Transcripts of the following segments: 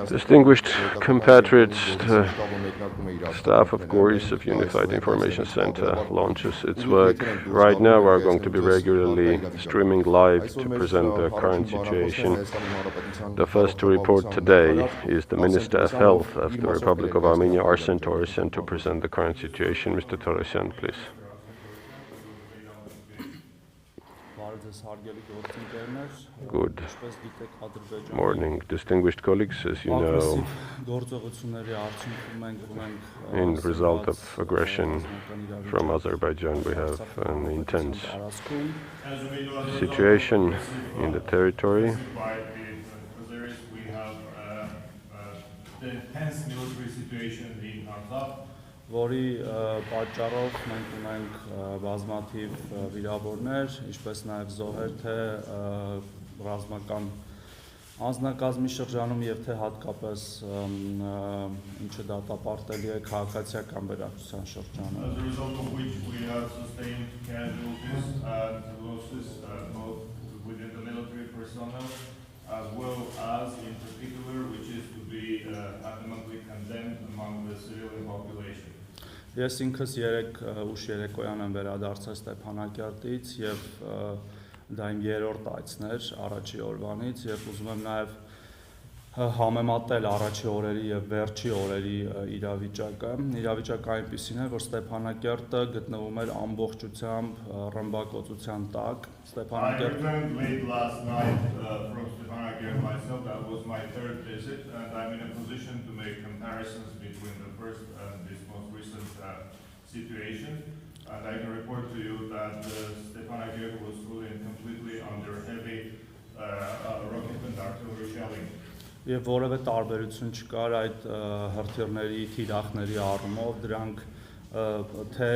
Distinguished compatriots, the staff of Goris of Unified Information Center launches its work. Right now we are going to be regularly streaming live to present the current situation. The first to report today is the Minister of Health of the Republic of Armenia, Arsen, Torosyan, to present the current situation. Mr. Torosyan, please. Good morning, distinguished colleagues. As you know, in result of aggression from Azerbaijan, we have an intense situation in the territory. We have the tense military situation in Artsakh, որի պատճառով մենք ունենք բազմաթիվ վիրավորներ, ինչպես նաև զոհեր, թե ռազմական անձնակազմի շրջանում եւ թե հատկապես ինչը դատապարտելի է քաղաքացիական բնակչության շրջանում։ As a result of which we have sustained casualties and losses both within the military personnel as well as in particular which is to be adamantly condemned among the civilian population. Ես ինքս ուշ երեկոյան եմ վերադարձել Ստեփանակերտից եւ դա իմ երրորդ այցն էր առաջի օրվանից եւ ուզում եմ նաեւ համեմատել առաջի օրերի եւ վերջի օրերի իրավիճակը։ Իրավիճակը այնպիսին է, որ Ստեփանակերտը գտնվում էր ամբողջությամբ ռմբակոծության տակ։ Ստեփանակերտը late last night from Stepanakert myself, that was my third visit and I'm in a position to make comparisons between the first and this most recent situation. And I can report to you that Stepanakert was fully and completely under heavy rocket and artillery shelling. Եվ որևէ տարբերություն չկար այդ հրթիռների թիրախների առումով, դրանք թե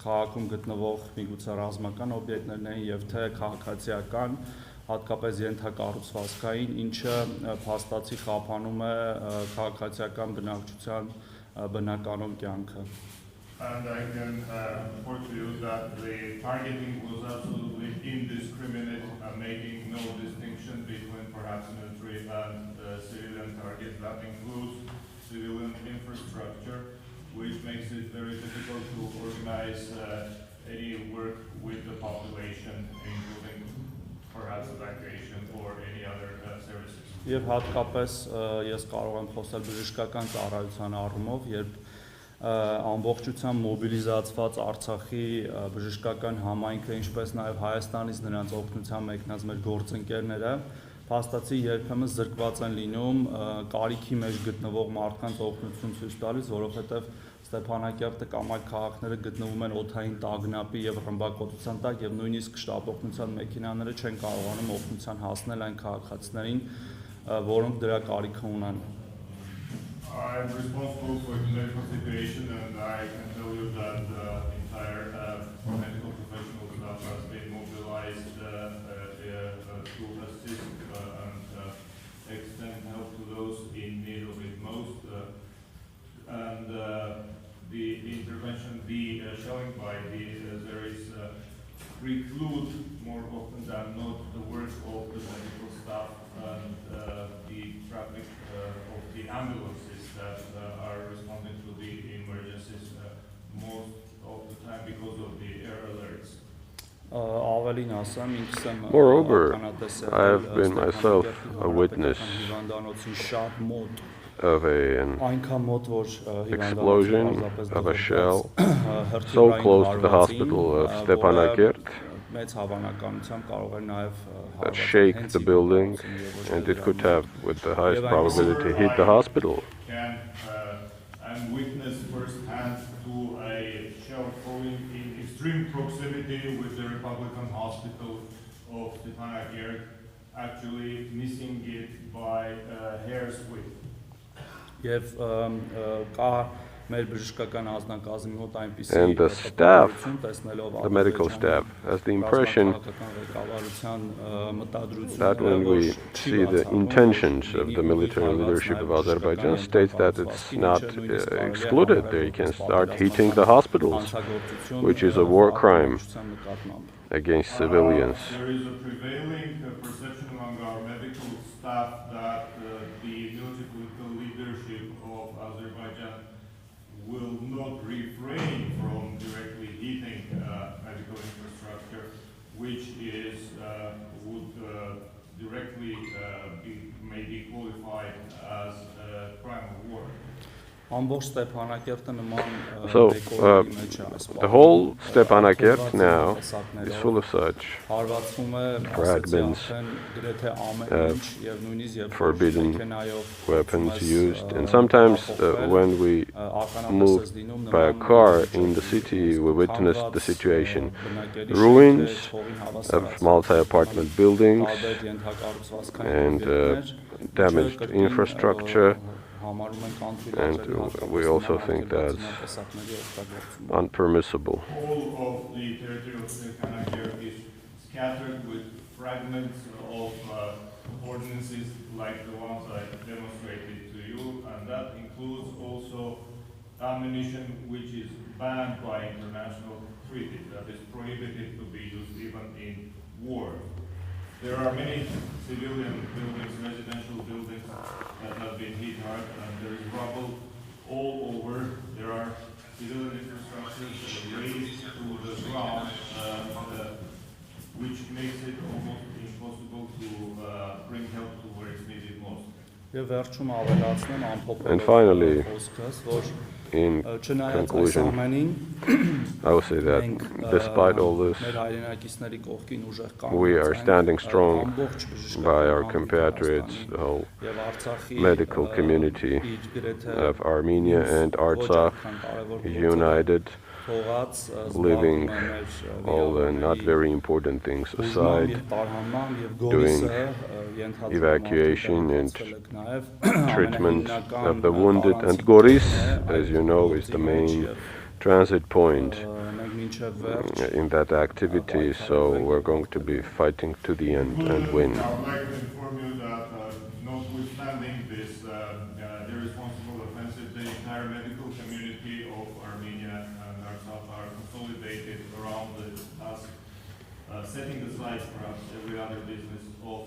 քաղաքում գտնվող միգուցե ռազմական օբյեկտներն են եւ թե քաղաքացիական, հատկապես ենթակառուցվածքային, ինչը փաստացի խափանում է քաղաքացիական բնակչության բնականոն կյանքը։ And I can report to you that the targeting was absolutely indiscriminate, making no distinction between perhaps military and civilian targets. That includes civilian infrastructure, which makes it very difficult to organize any work with the population, including perhaps evacuation or any other services. Եվ հատկապես ես կարող եմ խոսել բժշկական ծառայության առումով, երբ ամբողջությամբ մոբիլիզացված Արցախի բժշկական համայնքը, ինչպես նաև Հայաստանից նրանց օգնության մեկնած մեր գործընկերները, փաստացի երբեմն զրկված են լինում կարիքի մեջ գտնվող մարդկանց օգնություն ցույց տալիս, որովհետև Ստեփանակերտը կամ այլ քաղաքները գտնվում են օդային տագնապի եւ ռմբակոծության տակ եւ նույնիսկ շտապօգնության մեքենաները չեն կարողանում օգնության հասնել այն քաղաքացիներին, որոնք դրա կարիքը ունեն։ I'm responsible for the medical situation and I can tell you that the entire medical professional staff has been mobilized to assist and extend help to those in need of it most. And the intervention, the shelling by the Azeris preclude more often than not the work of the medical staff and the traffic of the ambulances that are responding to the emergencies most of the time because of the air alerts. Moreover, I have been myself a witness of an explosion of a shell so close to the hospital of Stepanakert that shake the building, and it could have, with the highest probability, hit the hospital. And witness firsthand to a shell falling in extreme proximity with the Republican Hospital of Stepanakert, actually missing it by a hair's width. And the staff, the medical staff, has the impression that when we see the intentions of the military leadership of Azerbaijan states that it's not excluded. They can start hitting the hospitals, which is a war crime against civilians. There is a prevailing perception among our medical medical staff that the military political leadership of Azerbaijan will not refrain from directly hitting medical infrastructure, which is would directly may be qualified as a crime of war. So the whole Stepanakert now is full of such fragments of forbidden weapons used. And sometimes when we moved by a car in the city, we witnessed the situation. Ruins of multi-apartment buildings and damaged infrastructure. And we also think that's unpermissible. All of the territory of Stepanakert is scattered with fragments of ordinances like the ones I demonstrated to you, and that includes also ammunition which is banned by international treaties, that is prohibited to be used even in war. There are many civilian buildings, residential buildings that have been hit hard, and there is rubble all over. There are civilian infrastructures raised to the ground, which makes it almost impossible to bring help to where it's needed most. And finally, in conclusion, I will say that despite all this, we are standing strong by our compatriots, the whole medical community of Armenia and Artsakh, united, leaving all the not very important things aside, doing evacuation and treatment of the wounded. And Goris, as you know, is the main transit point in that activity, so we're going to be fighting to the end and win. I would like to inform you that notwithstanding this irresponsible offensive, the entire medical community of Armenia and Artsakh are consolidated around us, setting aside perhaps every other business of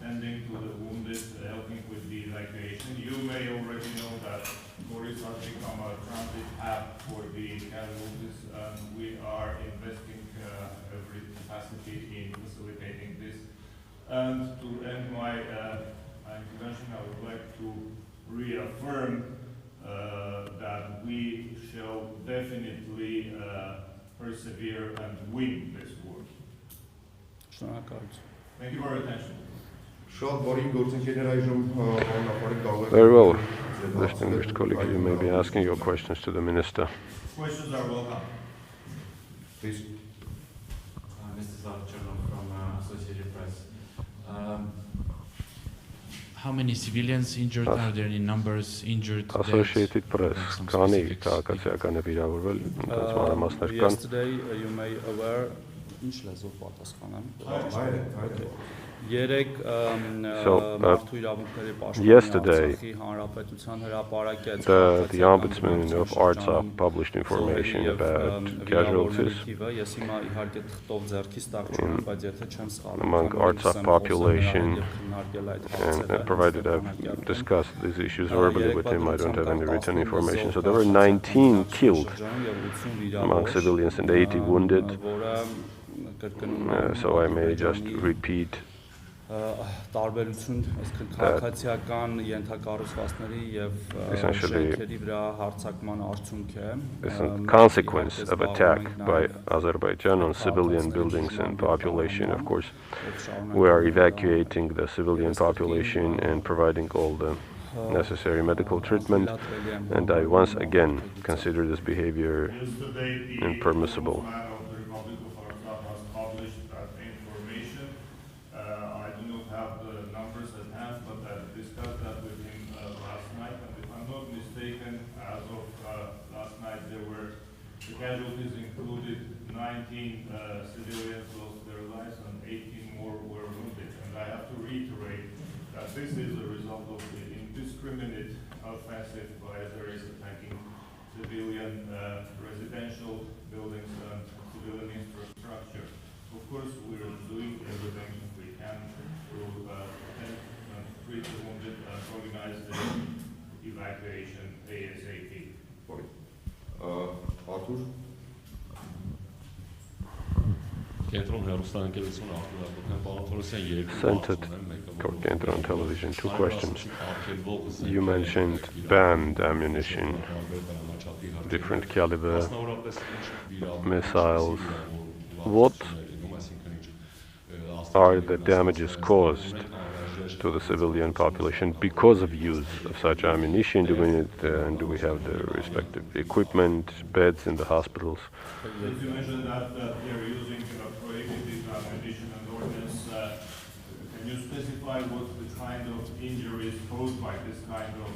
tending to the wounded, helping with the evacuation. You may already know that Goris has become a transit hub for the casualties, and we are investing every capacity in facilitating this. And to end my intervention, I would like to reaffirm that we shall definitely persevere and win this war. Thank you for your attention. Very well, distinguished colleague, you may be asking your questions to the minister. Questions are welcome. Please. Mr. Zavchernov from Associated Press. How many civilians injured? Are there any numbers injured? Associated Press. Քանի քաղաքացիական է վիրավորվել, այնպես մանրամասներ կան։ Yesterday you may aware ինչ լեզվով պատասխանեմ։ Yesterday, the Ombudsman of Artsakh published information about casualties among Artsakh population, and provided I've discussed these issues verbally with him, I don't have any written information. So there were 19 killed among civilians and 80 wounded. So I may just repeat essentially it's a consequence of attack by Azerbaijan on civilian buildings and population. Of course, we are evacuating the civilian population and providing all the necessary medical treatment, and I once again consider this behavior impermissible. Casualties included 19 civilians lost their lives and 18 more were wounded. And I have to reiterate that this is a result of the indiscriminate offensive by Azeris attacking civilian residential buildings and civilian infrastructure. Of course, we're doing everything we can to protect Centered Torosyan television. 2 questions. You mentioned banned ammunition, different caliber missiles. What are the damages caused to the civilian population because of use of such ammunition? Do we have the respective equipment, beds in the hospitals? As you mentioned that they're using prohibited ammunition and ordnance, can you specify what the kind of injuries caused by this kind of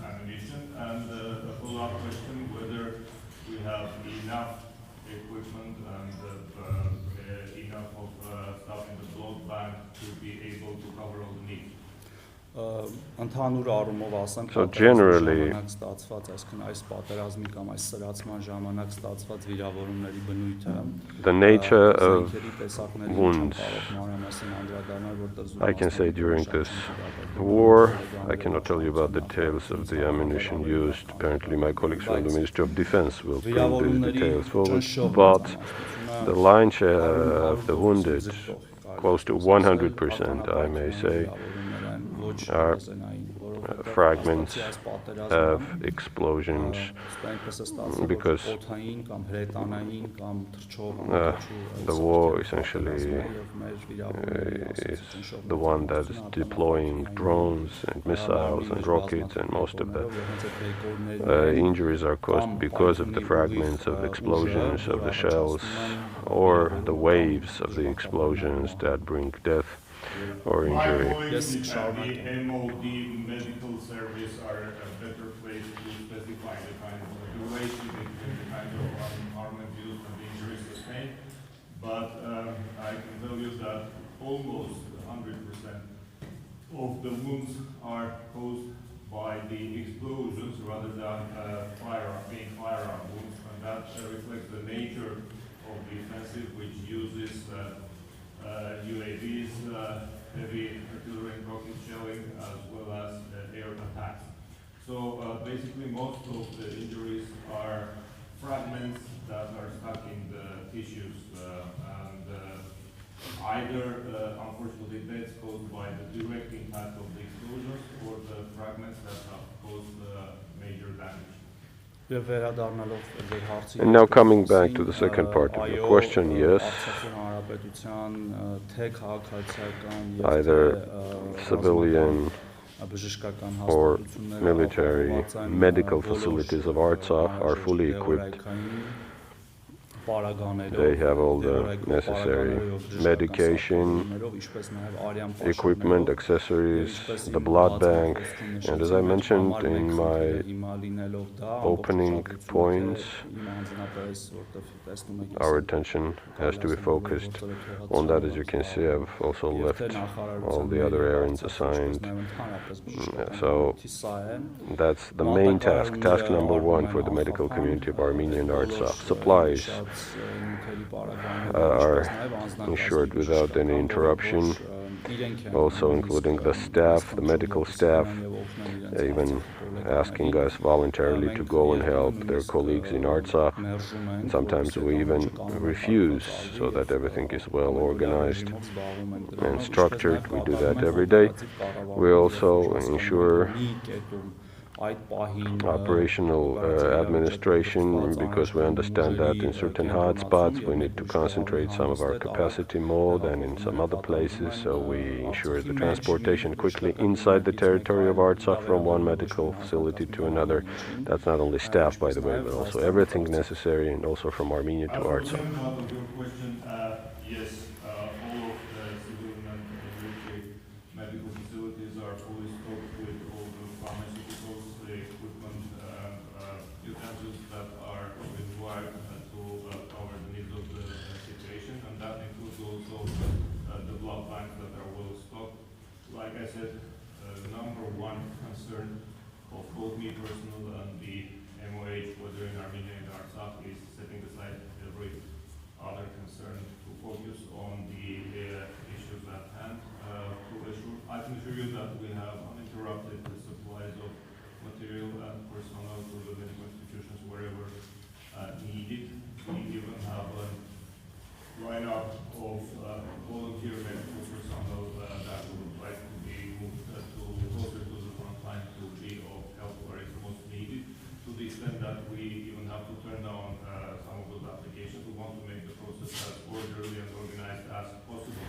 ammunition? And a follow-up question, whether we have enough equipment and enough of stuff in the blood bank to be able to cover all the needs. Ընդհանուր առումով ասենք, So generally, ժամանակ ստացված, այսինքն այս պատերազմի կամ այս սրացման ժամանակ ստացված վիրավորումների բնույթը, the nature of զենքերի տեսակների wounds, մանրամասն անդրադառնալ, որտեղ I can say during this war, I cannot tell you about the details of the ammunition used. Apparently my colleagues from the Ministry of Defense will bring these details forward. But the lion's share of the wounded, close to 100%, I may say, are fragments of explosions, because the war essentially is the one that is deploying drones and missiles and rockets, and most of the injuries are caused because of the fragments of explosions of the shells or the waves of the explosions that bring death or injury. Yes, the MOD medical service are a better place to specify the kind of duration between the kind of armament used and the injuries sustained. But I can tell you that almost 100% of the wounds are caused by the explosions rather than being firearm wounds, and that reflects the nature of the offensive, which uses UAVs, heavy artillery and rocket shelling, as well as air attacks. So basically most of the injuries are fragments that are stuck in the tissues, and either unfortunately deaths caused by the direct impact of the explosions or the fragments that have caused major damage. And now coming back to the second part of your question, yes, either civilian or military medical facilities of Artsakh are fully equipped. They have all the necessary medication, equipment, accessories, the blood bank, and as I mentioned in my opening points, our attention has to be focused on that. As you can see, I've also left all the other errands assigned. So that's the main task, task number 1 for the medical community of Armenia and Artsakh. Supplies are ensured without any interruption, also including the staff, the medical staff, even asking us voluntarily to go and help their colleagues in Artsakh. Sometimes we even refuse, so that everything is well organized and structured. We do that every day. We also ensure operational administration, because we understand that in certain hotspots we need to concentrate some of our capacity more than in some other places, so we ensure the transportation quickly inside the territory of Artsakh from one medical facility to another. That's not only staff, by the way, but also everything necessary, and also from Armenia to Artsakh. Yes, all of the civilian and military medical facilities are fully stocked with all the pharmaceuticals, the equipment, utensils that are required to cover the needs of the situation, and that includes also the blood banks that are well stocked. Like I said, the number 1 concern of both me personally and the MOH, whether in Armenia and Artsakh, is setting aside every other concern to focus on the issues at hand. I can assure you that we have uninterrupted the supplies of material and personnel to the medical institutions wherever needed. We even have lineup of volunteer medical personnel that would like to be moved closer to the front line to be of help where it's most needed. To the extent that we even have to turn down some of those applications, we want to make the process as orderly and organized as possible.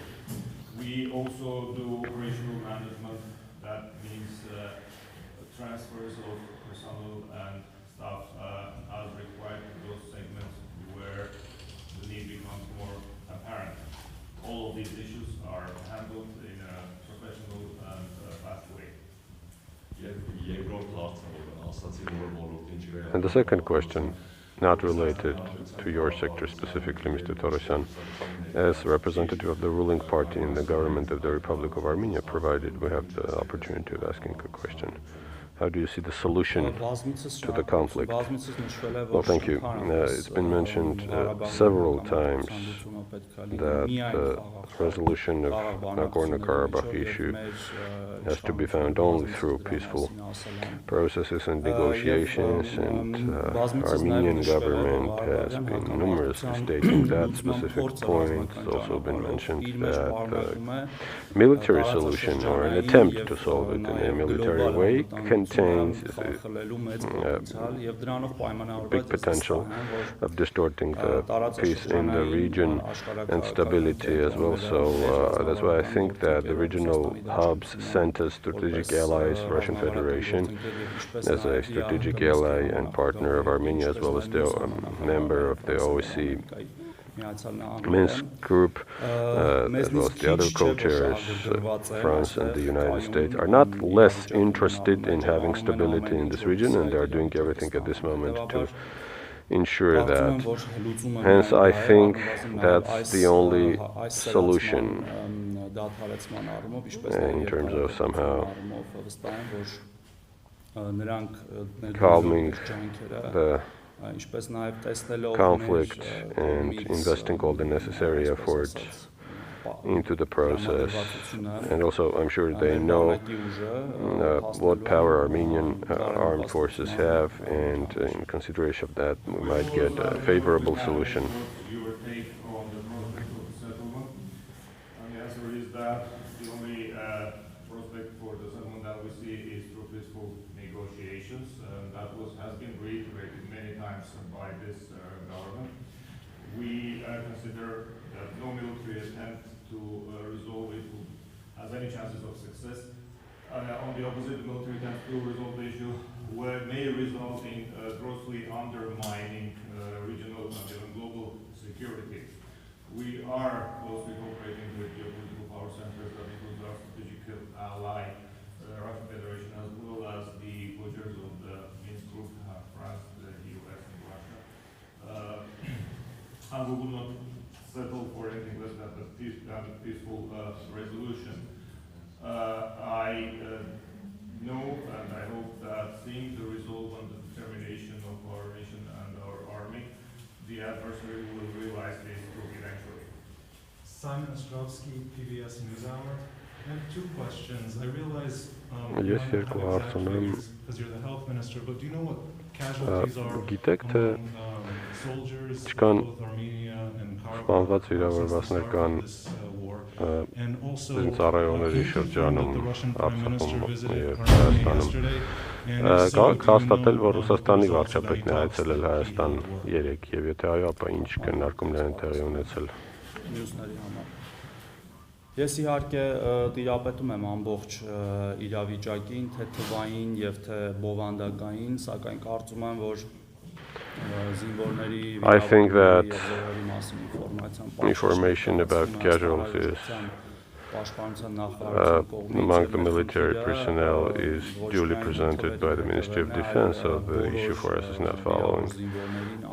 We also do operational management. That means transfers of personnel and staff as required to those segments where the need becomes more apparent. All of these issues are handled in a professional and fast way. And the second question, not related to your sector specifically, Mr. Torosyan, as representative of the ruling party in the government of the Republic of Armenia, provided we have the opportunity of asking a question. How do you see the solution to the conflict? Well, thank you. It's been mentioned several times that the resolution of Nagorno-Karabakh issue has to be found only through peaceful processes and negotiations, and Armenian government has been numerously stating that specific point. It's also been mentioned that the military solution or an attempt to solve it in a military way contains big potential of distorting the peace in the region and stability as well. So that's why I think that the regional hubs, centers, strategic allies, Russian Federation as a strategic ally and partner of Armenia, as well as the member of the OSCE Minsk group, as well as the other co-chairs, France and the United States, are not less interested in having stability in this region, and they are doing everything at this moment to ensure that. Hence, I think that's the only solution in terms of somehow calming the conflict and investing all the necessary efforts into the process. And also, I'm sure they know what power Armenian armed forces have, and in consideration of that, we might get a favorable solution. Your take on the process of settlement, and the answer is that the only prospect for the settlement that we see is through peaceful negotiations. That has been reiterated many times by this government. We consider that no military attempt to resolve it has any chances of success. On the opposite, the military attempts to resolve the issue may result in grossly undermining regional and even global security. We are closely cooperating with geopolitical power centers that includes our strategic ally, the Russian Federation, as well as the co-chairs of the Minsk group, France, the US, and Russia. And we will not settle for anything less than a peaceful resolution. I know and I hope that seeing the resolve and the determination of our nation and our army, the adversary will realize this eventually. Simon Ostrovsky, PBS NewsHour. I have two questions. I realize Yes, because you're the health minister, but do you know what casualties are among soldiers in both Armenia and Karabakh this war? And also, the Russian Prime Minister visited Armenia yesterday. Հաստատել, որ Ռուսաստանի վարչապետն է այցելել Հայաստան երեկ, եւ եթե այո, ապա ինչ քննարկումներ են տեղի ունեցել։ Ես իհարկե տիրապետում եմ ամբողջ իրավիճակին, թե թվային եւ թե բովանդակային, սակայն կարծում եմ, որ զինվորների վիրավորների մասին information about casualties among the military personnel is duly presented by the Ministry of Defense, so the issue for us is not following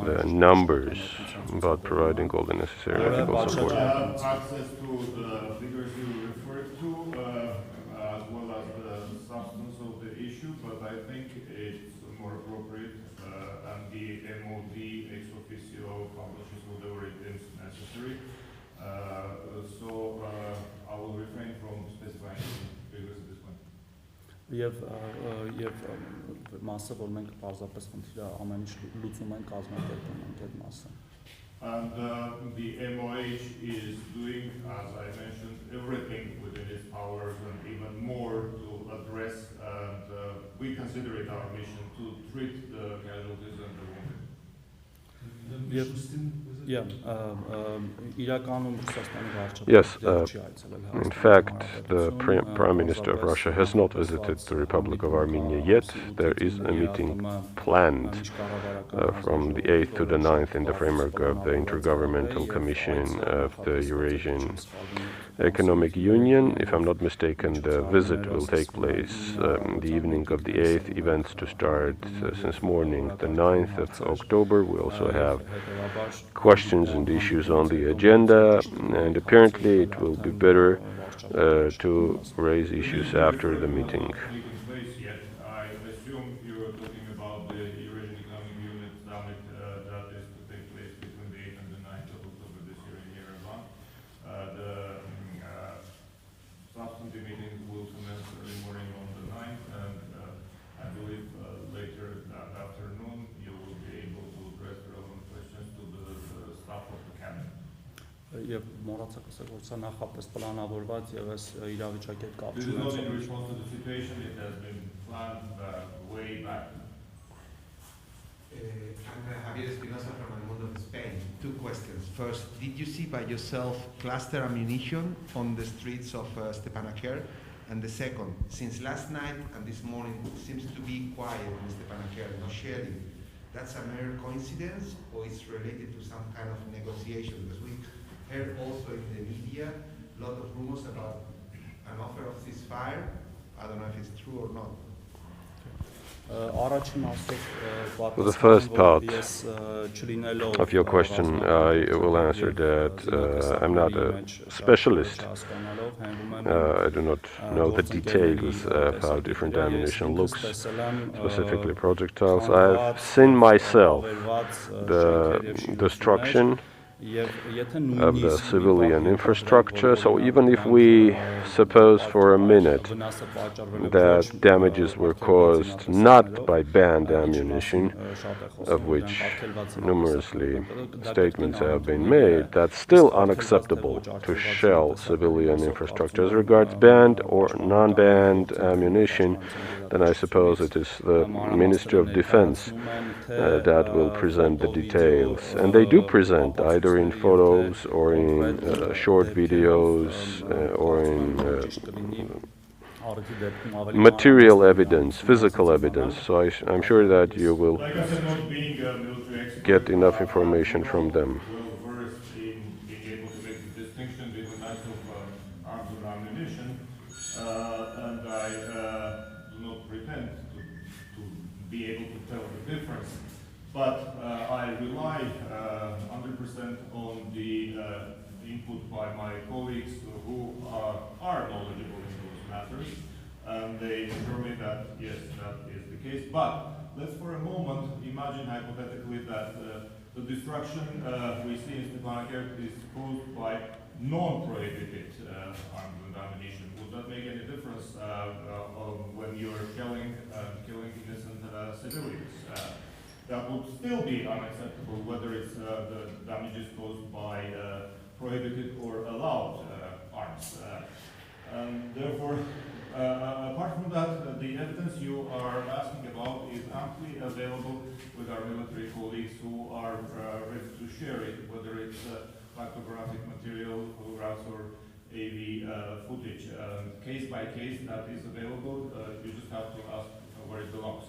the numbers, but providing all the necessary medical support. Access to the figures you referred to, as well as the substance of the issue, but I think it's more appropriate, and the MOD ex officio publishes whatever it is necessary. So I will refrain from specifying figures at this point. Եվ մասը, որ մենք պարզապես խնդիրը ամեն ինչ լուծում ենք, կազմակերպում ենք այդ մասը։ And the MOH is doing, as I mentioned, everything within its powers and even more to address, and we consider it our mission to treat the casualties and the wounded. Yes, in fact, the Prime Minister of Russia has not visited the Republic of Armenia yet. There is a meeting planned from the 8th to the 9th in the framework of the Intergovernmental Commission of the Eurasian Economic Union. If I'm not mistaken, the visit will take place the evening of the 8th, events to start since morning the 9th of October. We also have questions and issues on the agenda, and apparently it will be better to raise issues after the meeting. I assume you're talking about the Eurasian Economic Unit Summit that is to take place between the 8th and the 9th of October this year in Yerevan. The substantive meeting will commence early morning on the 9th, and I believe later that afternoon you will be able to address relevant questions to the staff of the cabinet. Եվ մոռացա ասել, որ սա նախապես պլանավորված եւս իրավիճակի հետ կապ This is not in response to the situation, it has been planned way back. Javier Espinosa from El Mundo de Spain. Two questions. First, did you see by yourself cluster ammunition on the streets of Stepanakert? And the second, since last night and this morning it seems to be quiet in Stepanakert, no shelling, that's a mere coincidence or it's related to some kind of negotiation? Because we heard also in the media a lot of rumors about an offer of ceasefire. I don't know if it's true or not. For the first part of your question, I will answer that I'm not a specialist. I do not know the details of how different ammunition looks, specifically projectiles. I've seen myself the destruction of the civilian infrastructure. So even if we suppose for a minute that damages were caused not by banned ammunition, of which numerously statements have been made, that's still unacceptable to shell civilian infrastructure. As regards banned or non-banned ammunition, then I suppose it is the Ministry of Defense that will present the details. And they do present either in photos or in short videos or in material evidence, physical evidence. So I'm sure that you will get enough information from them. Well versed in being able to make the distinction between types of arms and ammunition, and I do not pretend to be able to tell the difference. But I rely 100% on the input by my colleagues who are knowledgeable in those matters, and they assure me that yes, that is the case. But let's for a moment imagine hypothetically that the destruction we see in Stepanakert is caused by non-prohibited arms and ammunition. Would that make any difference when you're killing innocent civilians? That would still be unacceptable, whether it's the damages caused by prohibited or allowed arms. And therefore, apart from that, the evidence you are asking about is amply available with our military colleagues who are ready to share it, whether it's photographic material, photographs, or AV footage. Case by case, that is available. You just have to ask where it belongs.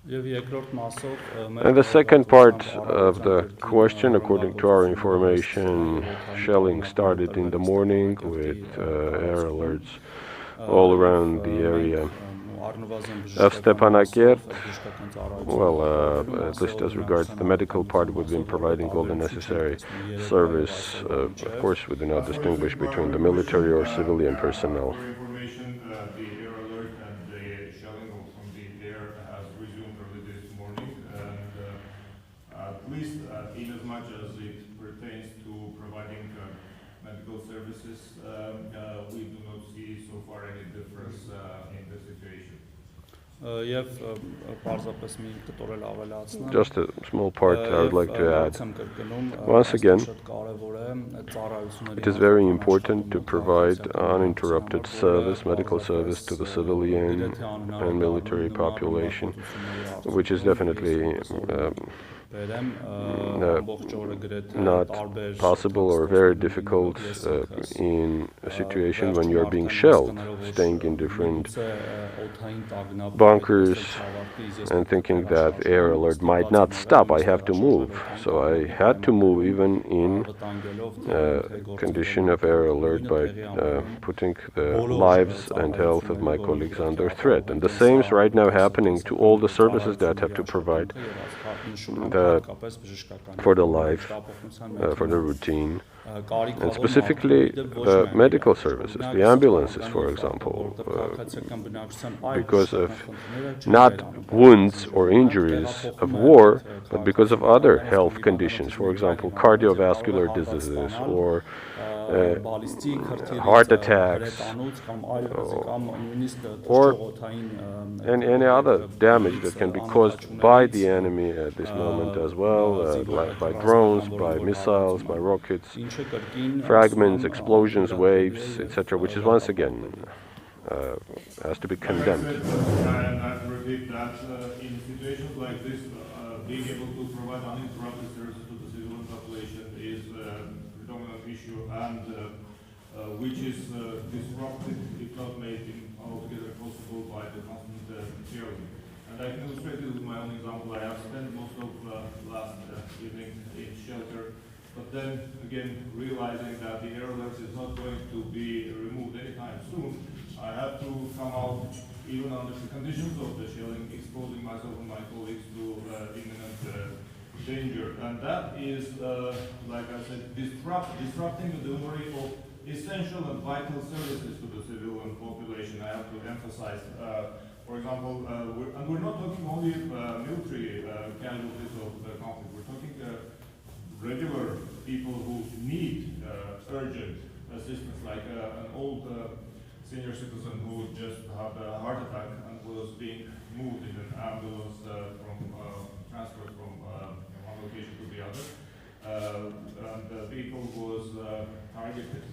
And the second part of the question, according to our information, shelling started in the morning with air alerts all around the area of Stepanakert. Well, at least as regards the medical part, we've been providing all the necessary service. Of course, we do not distinguish between the military or civilian personnel. We do not see so far any difference in the situation. Եվ պարզապես մի կտորել ավելացնեմ։ Just a small part I would like to add. Once again, it is very important to provide uninterrupted service, medical service to the civilian and military population, which is definitely not possible or very difficult in a situation when you are being shelled, staying in different bunkers and thinking that air alert might not stop. I have to move. So I had to move even in condition of air alert by putting the lives and health of my colleagues under threat. And the same is right now happening to all the services that have to provide for the life, for the routine, and specifically the medical services, the ambulances, for example, because of not wounds or injuries of war, but because of other health conditions, for example, cardiovascular diseases or heart attacks, or any other damage that can be caused by the enemy at this moment as well, by drones, by missiles, by rockets, fragments, explosions, waves, etc., which is once again has to be condemned. And I repeat that in situations like this, being able to provide uninterrupted services to the civilian population is a predominant issue, and which is disrupted, if not made altogether possible by the constant terrorism. And I can illustrate it with my own example. I have spent most of last evening in shelter, but then again realizing that the air alert is not going to be removed anytime soon, I have to come out even under the conditions of the shelling, exposing myself and my colleagues to imminent danger. And that is, like I said, disrupting the delivery of essential and vital services to the civilian population. I have to emphasize, for example, we're not talking only military casualties of the conflict. We're talking regular people who need urgent assistance, like an old senior citizen who just had a heart attack and was being moved in an ambulance transferred from one location to the other. And the vehicle was targeted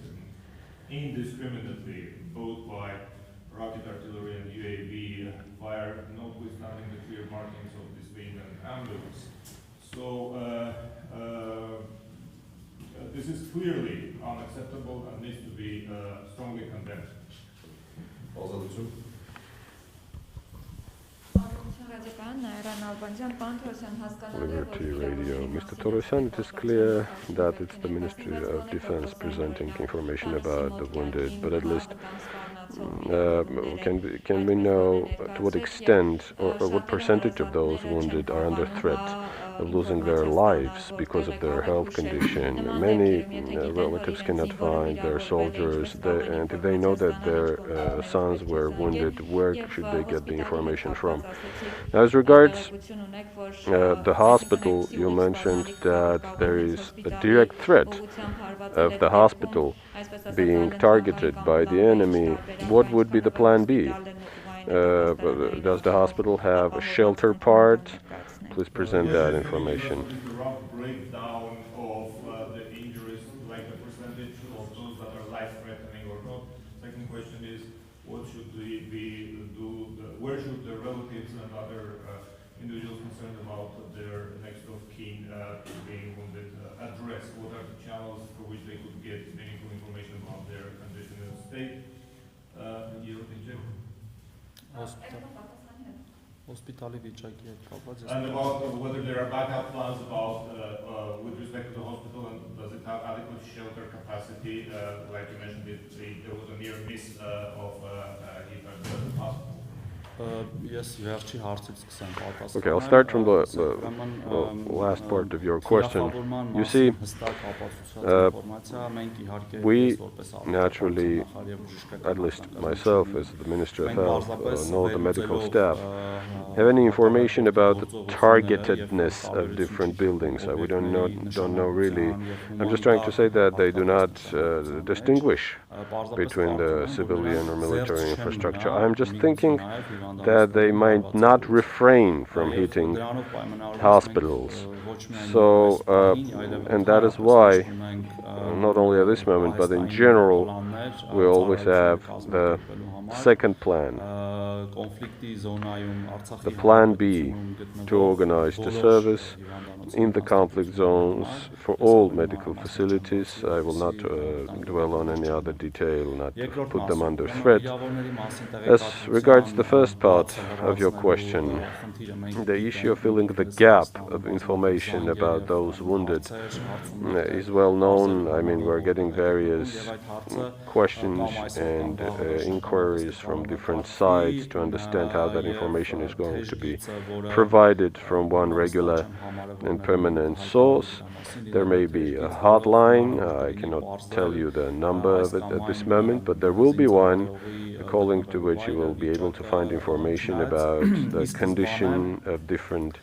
indiscriminately, both by rocket artillery and UAV fire, notwithstanding the clear markings of this being an ambulance. So this is clearly unacceptable and needs to be strongly condemned. Liberty Radio. Mr. Torosyan, it is clear that it's the Ministry of Defense presenting information about the wounded, but at least can we know to what extent or what percentage of those wounded are under threat of losing their lives because of their health condition? Many relatives cannot find their soldiers, and if they know that their sons were wounded, where should they get the information from? Now, as regards the hospital, you mentioned that there is a direct threat of the hospital being targeted by the enemy. What would be the plan B? Does the hospital have a shelter part? Please present that information. The rough breakdown of the injuries, like the percentage of those that are life-threatening or not. Second question is, what should we do? Where should the relatives and other individuals concerned about their next of kin being wounded address? What are the channels for which they could get meaningful information about their condition and state? And about whether there are backup plans about with respect to the hospital, and does it have adequate shelter capacity? Like you mentioned, there was a near miss of heat at the hospital. Okay, I'll start from the last part of your question. You see, we naturally, at least myself as the Minister of Health, know the medical staff, have any information about the targetedness of different buildings. We don't know really. I'm just trying to say that they do not distinguish between the civilian or military infrastructure. I'm just thinking that they might not refrain from hitting hospitals. So, and that is why, not only at this moment, but in general, we always have the second plan, the plan B, to organize the service in the conflict zones for all medical facilities. I will not dwell on any other detail, not put them under threat. As regards the first part of your question, the issue of filling the gap of information about those wounded is well known. I mean, we're getting various questions and inquiries from different sides to understand how that information is going to be provided from one regular and permanent source. There may be a hotline. I cannot tell you the number of it at this moment, but there will be one, according to which you will be able to find information about the condition of different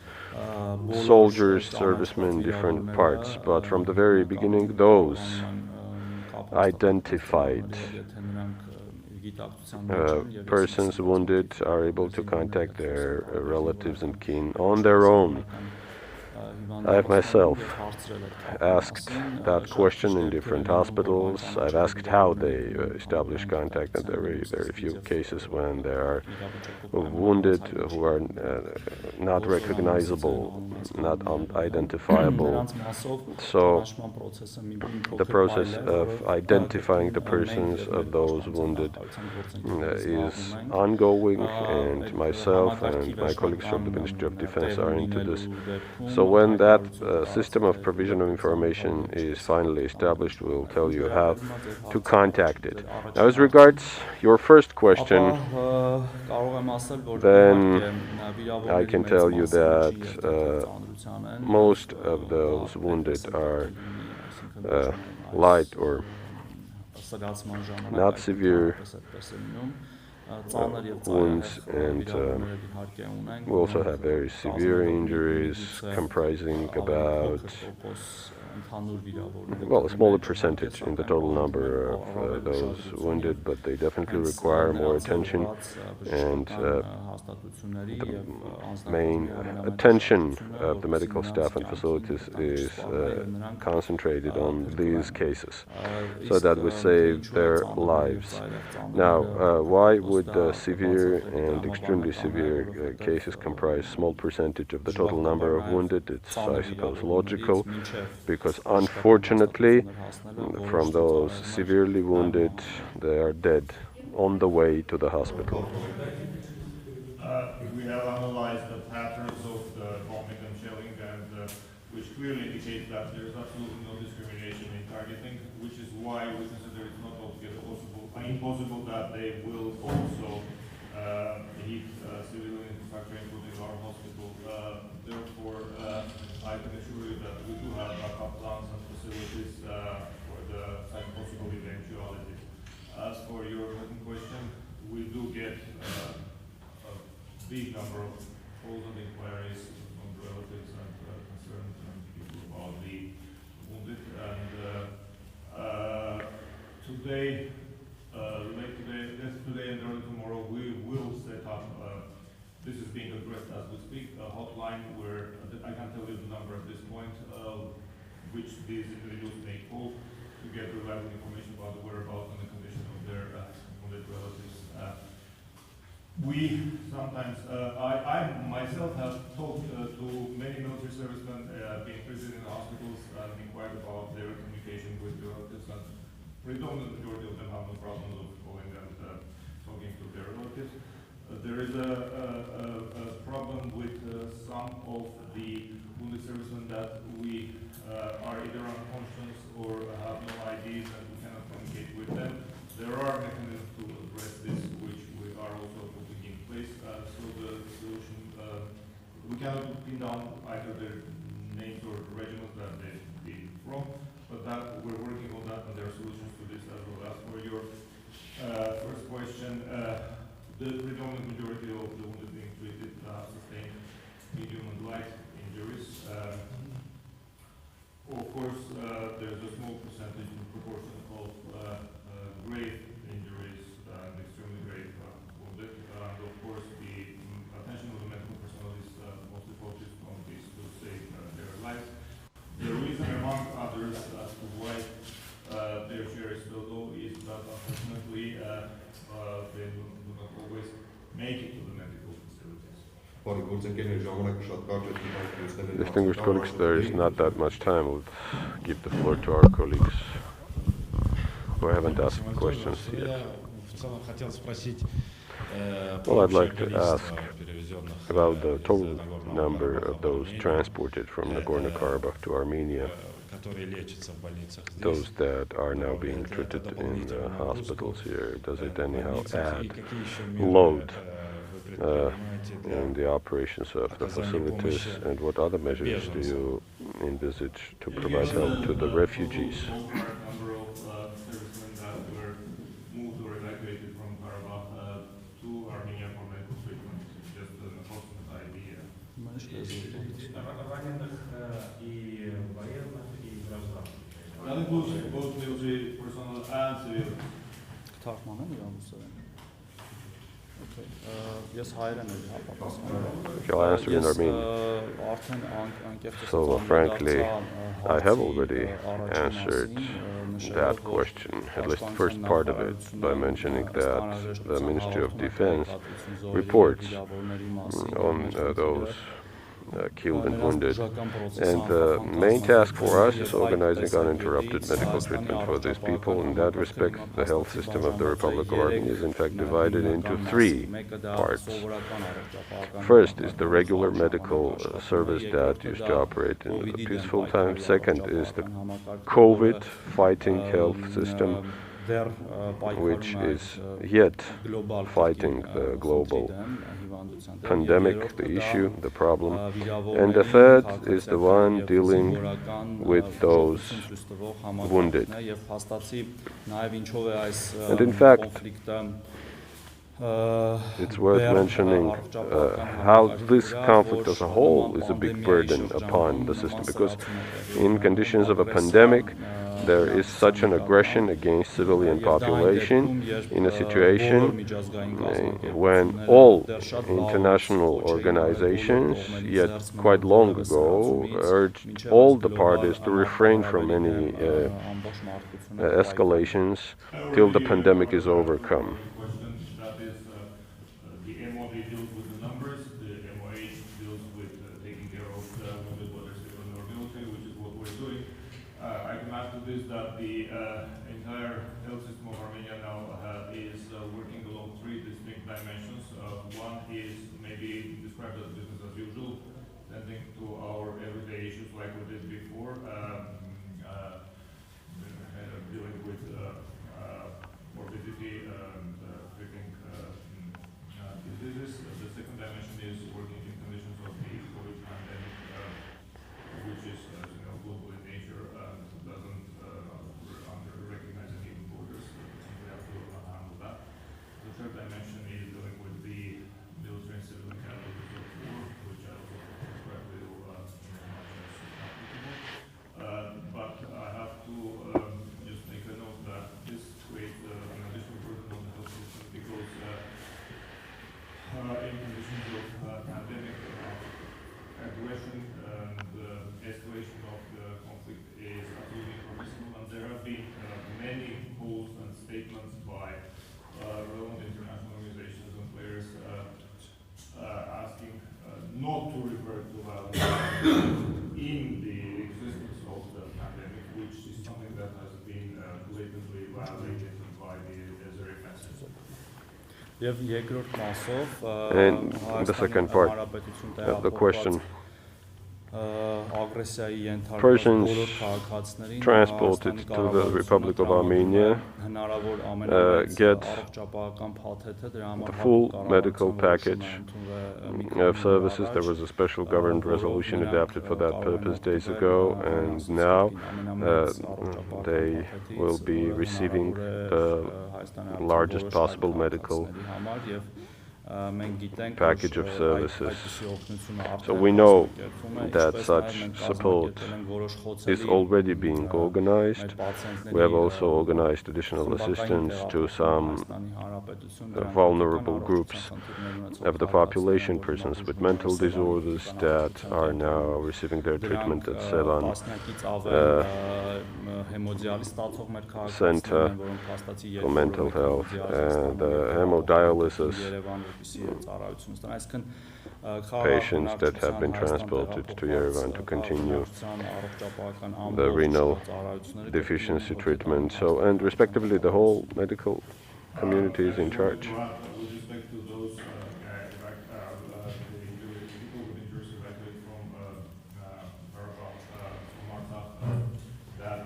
soldiers, servicemen, different parts. But from the very beginning, those identified persons wounded are able to contact their relatives and kin on their own. I have myself asked that question in different hospitals. I've asked how they establish contact, and there are very few cases when there are wounded who are not recognizable, not identifiable. So the process of identifying the persons of those wounded is ongoing, and myself and my colleagues from the Ministry of Defense are into this. So when that system of provision of information is finally established, we'll tell you how to contact it. Now, as regards your first question, then I can tell you that most of those wounded are light or not severe wounds, and we also have very severe injuries comprising about, well, a smaller percentage in the total number of those wounded, but they definitely require more attention, and the main attention of the medical staff and facilities is concentrated on these cases so that we save their lives. Now, why would severe and extremely severe cases comprise a small percentage of the total number of wounded? It's, I suppose, logical, because unfortunately, from those severely wounded, they are dead on the way to the hospital. We have analyzed the patterns of the bombing and shelling, and which clearly indicates that there is absolutely no discrimination in targeting, which is why we consider it not altogether impossible that they will also hit civilian infrastructure, including our hospital. Therefore, I can assure you that we do have backup plans and facilities for the such possible eventualities. As for your second question, we do get a big number of calls and inquiries from relatives and concerned people about the wounded. And today, yesterday and early tomorrow, we will set up, this is being addressed as we speak, a hotline where I can't tell you the number at this point, which these individuals may call to get reliable information about the whereabouts and the condition of their wounded relatives. We sometimes, I myself have talked to many military servicemen being present in the hospitals and inquired about their communication with the relatives, and predominant majority of them have no problems of calling and talking to their relatives. There is a problem with some of the wounded servicemen that we are either unconscious or have no IDs and we cannot communicate with them. There are mechanisms to address this, which we are also putting in place. So the solution, we cannot pin down either their names or regiments that they've been from, but that we're working on that, and there are solutions to this as well. As for your first question, the predominant majority of the wounded being treated have sustained medium and light injuries. Of course, there's a small percentage in proportion of grave injuries and extremely grave wounded. And of course, the make it to the medical facilities. Distinguished colleagues, there is not that much time. We'll give the floor to our colleagues who haven't asked questions yet. Well, I'd like to ask about the total number of those transported from Nagorno-Karabakh to Armenia, those that are now being treated in hospitals here. Does it anyhow add load in the operations of the facilities, and what other measures do you envisage to provide help to the refugees? Number of servicemen that were moved or evacuated from Karabakh to Armenia for medical treatment. Just an approximate idea. That includes both military personnel and civilians. Okay. Yes, հայերեն էի հապատասխանել։ Okay, I'll answer in Armenian. So, frankly, I have already answered that question, at least the first part of it, by mentioning that the Ministry of Defense reports on those killed and wounded. And the main task for us is organizing uninterrupted medical treatment for these people. In that respect, the health system of the Republic of Armenia is in fact divided into three parts. First is the regular medical service that used to operate in the peaceful times. Second is the COVID fighting health system, which is yet fighting the global pandemic, the issue, the problem. And the third is the one dealing with those wounded. And in fact, it's worth mentioning how this conflict as a whole is a big burden upon the system, because in conditions of a pandemic, there is such an aggression against civilian population in a situation when all international organizations, yet quite long ago, urged all the parties to refrain from any escalations till the pandemic is overcome. Is that the entire health system of Armenia now is working along three distinct dimensions. One is maybe described as business as usual, tending to our everyday issues like we did before, dealing with morbidity and treating diseases. The second dimension is working in conditions of the COVID pandemic, which is global in nature and doesn't recognize any borders. We have to handle that. The third dimension is dealing with the military and civilian casualties of war, which I also described to you as much as applicable. But I have to just make a note that this creates an additional burden on the health system because in conditions of pandemic, aggression and escalation of the conflict is absolutely impermissible, and there have been many polls and statements by relevant international organizations and players asking not to revert to violence in the existence of the pandemic, which is something that has been blatantly violated by the Azeri fences. And the second part of the question, persons transported to the Republic of Armenia get the full medical package of services. There was a special government resolution adapted for that purpose days ago, and now they will be receiving the largest possible medical package of services. So we know that such support is already being organized. We have also organized additional assistance to some vulnerable groups of the population, persons with mental disorders that are now receiving their treatment at Sevan Center for Mental Health, and hemodialysis patients that have been transported to Yerevan to continue the renal deficiency treatment. So, and respectively, the whole medical community is in charge. With respect to those the people with injuries evacuated from Marta, that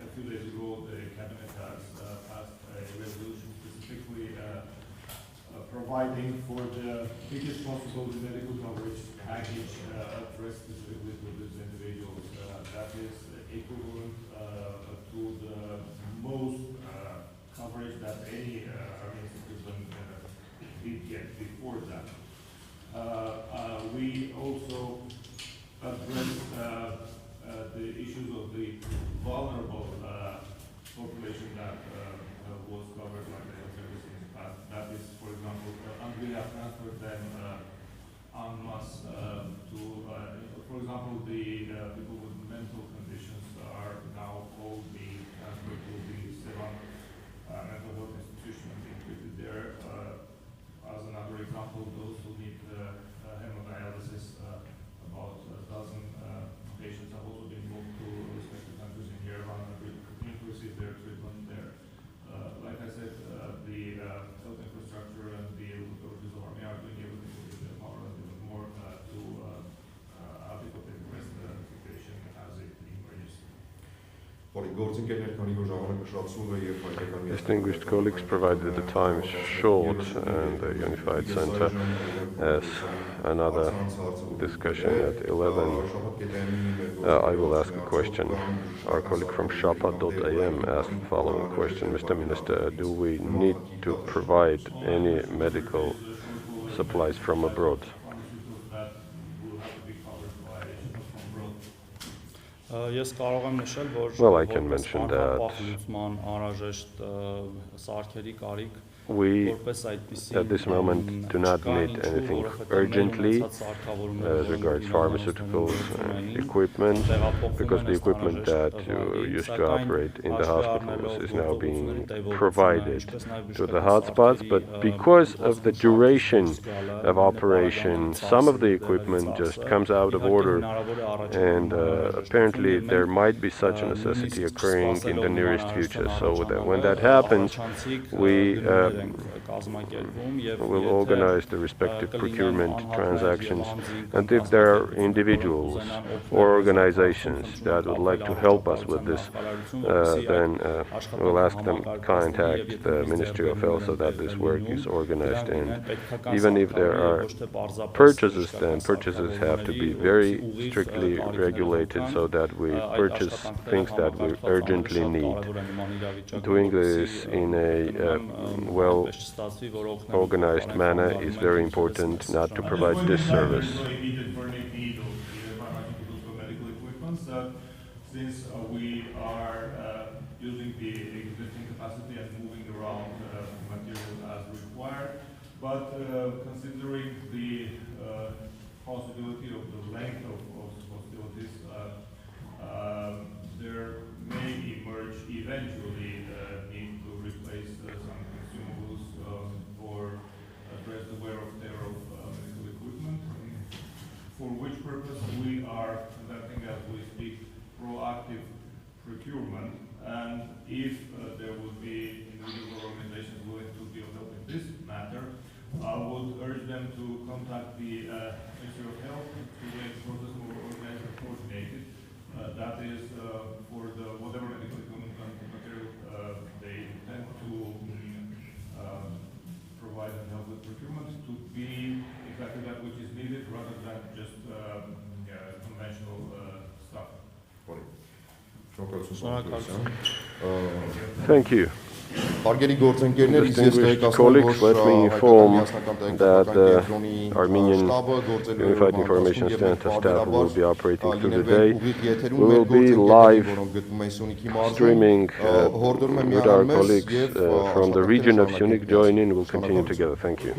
a few days ago the cabinet has passed a resolution specifically providing for the biggest possible medical coverage package addressed specifically to these individuals. That is equivalent to the most coverage that any Armenian citizen did get before that. We also addressed the issues of the vulnerable population that was covered by the health service in the past. That is, for example, and we have transferred them en masse to, for example, the people with mental conditions are now all being transferred to the Sevan mental health institution and being treated there. As another example, those who need hemodialysis, about a dozen patients have also been moved to respective countries in Yerevan and will continue to receive their treatment there. Like I said, the health infrastructure and the authorities of Armenia are doing everything within their power and even more to adequately address the situation as it emerges. Distinguished colleagues, provided the time is short and the Unified Center has another discussion at 11, I will ask a question. Our colleague from Shapa.am asked the following question: Mr. Minister, do we need to provide any medical supplies from abroad? Well, I can mention that we, at this moment, do not need anything urgently as regards pharmaceuticals and equipment, because the equipment that used to operate in the hospitals is now being provided to the hotspots. But because of the duration of operation, some of the equipment just comes out of order, and apparently there might be such a necessity occurring in the nearest future. So that when that happens, we will organize the respective procurement transactions, and if there are individuals or organizations that would like to help us with this, then we'll ask them to contact the Ministry of Health so that this work is organized. And even if there are purchases, then purchases have to be very strictly regulated so that we purchase things that we urgently need. Doing this in a well-organized manner is very important, not to provide this service. Since we are using the existing capacity and moving around material as required, but considering the possibility of the length of hostilities, there may emerge eventually need to replace some consumables or address the wear and tear of medical equipment, for which purpose we are conducting, as we speak, proactive procurement. And if there would be individual organizations willing to be of help in this matter, I would urge them to contact the Ministry of Health to make the process more organized and coordinated. That is for the whatever medical equipment and material they intend to provide and help with procurement to be exactly that which is needed, rather than just conventional stuff. Thank you. Distinguished colleagues, let me inform that the Armenian Unified Information Center staff will be operating through the day. We will be live streaming with our colleagues from the region of Syunik. Join in, we'll continue together. Thank you.